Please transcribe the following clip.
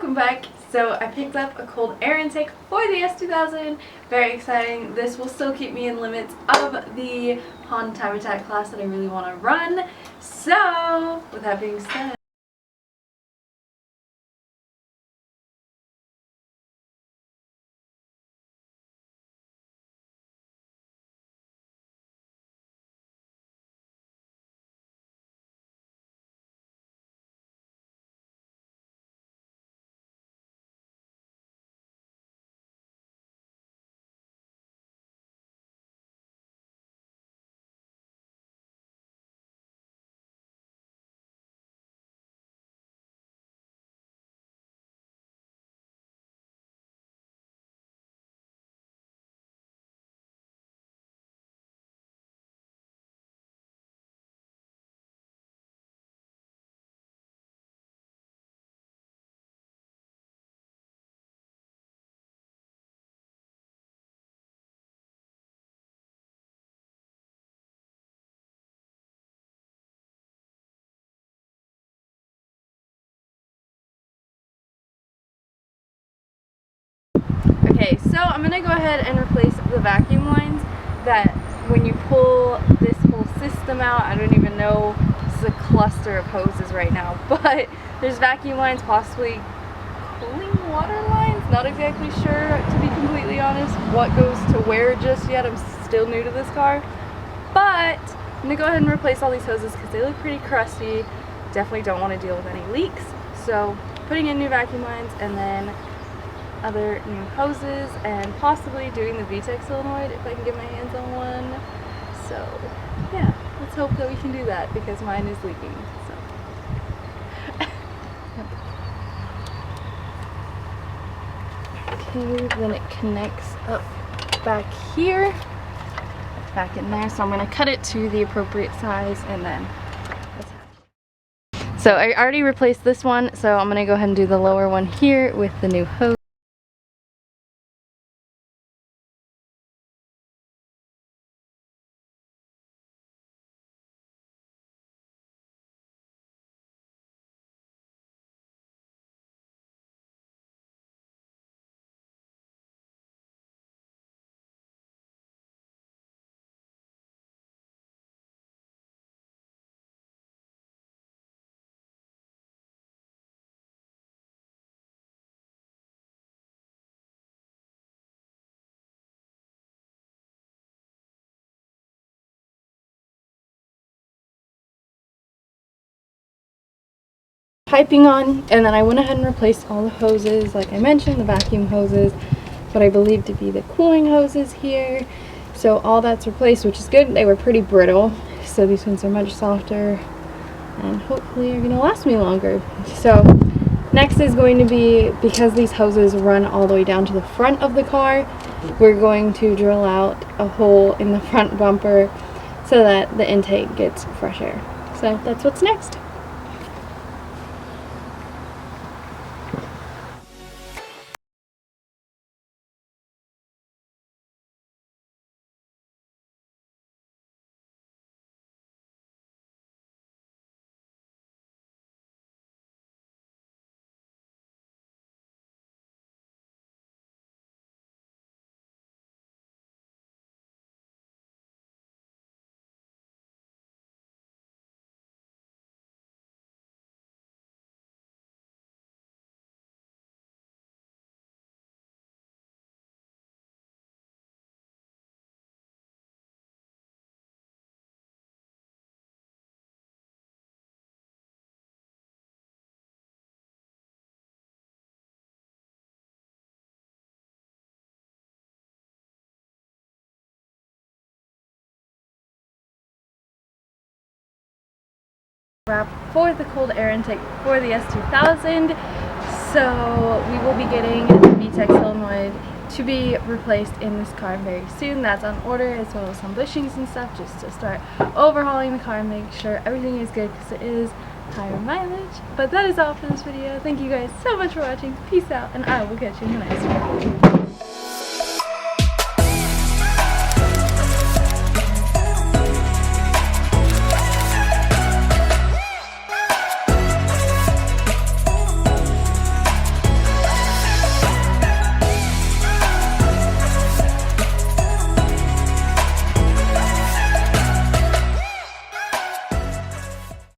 welcome back. So I picked up a cold air intake for the S2000. Very exciting. This will still keep me in limits of the pond habitat class that I really want to run. So with that being said, okay, so I'm gonna go ahead and replace the vacuum lines that when you pull this whole system out, I don't even know, this is a cluster of hoses right now, but there's vacuum lines, possibly cooling water lines, not exactly sure, to be completely honest, what goes to where just yet. I'm still new to this car, but I'm gonna go ahead and replace all these hoses because they look pretty crusty. Definitely don't want to deal with any leaks, so putting in new vacuum lines and then other new hoses and possibly doing the VTEC solenoid if I can get my hands on one. So yeah, let's hope that we can do that because mine is leaking. Okay, then it connects up back here, back in there. So I'm going to cut it to the appropriate size and then let's have it. So I already replaced this one, so I'm going to go ahead and do the lower one here with the new hose. Piping on, and then I went ahead and replaced all the hoses, like I mentioned, the vacuum hoses, what I believe to be the cooling hoses here. So all that's replaced, which is good. They were pretty brittle, so these ones are much softer and hopefully are going to last me longer. So next is going to be, because these hoses run all the way down to the front of the car, we're going to drill out a hole in the front bumper so that the intake gets fresh air. So that's what's next. Wrap for the cold air intake for the S2000. So we will be getting the VTEC solenoid to be replaced in this car very soon. That's on order, as well as some bushings and stuff, just to start overhauling the car and make sure everything is good because it is higher mileage. But that is all for this video. Thank you guys so much for watching. Peace out, and I will catch you in the next one.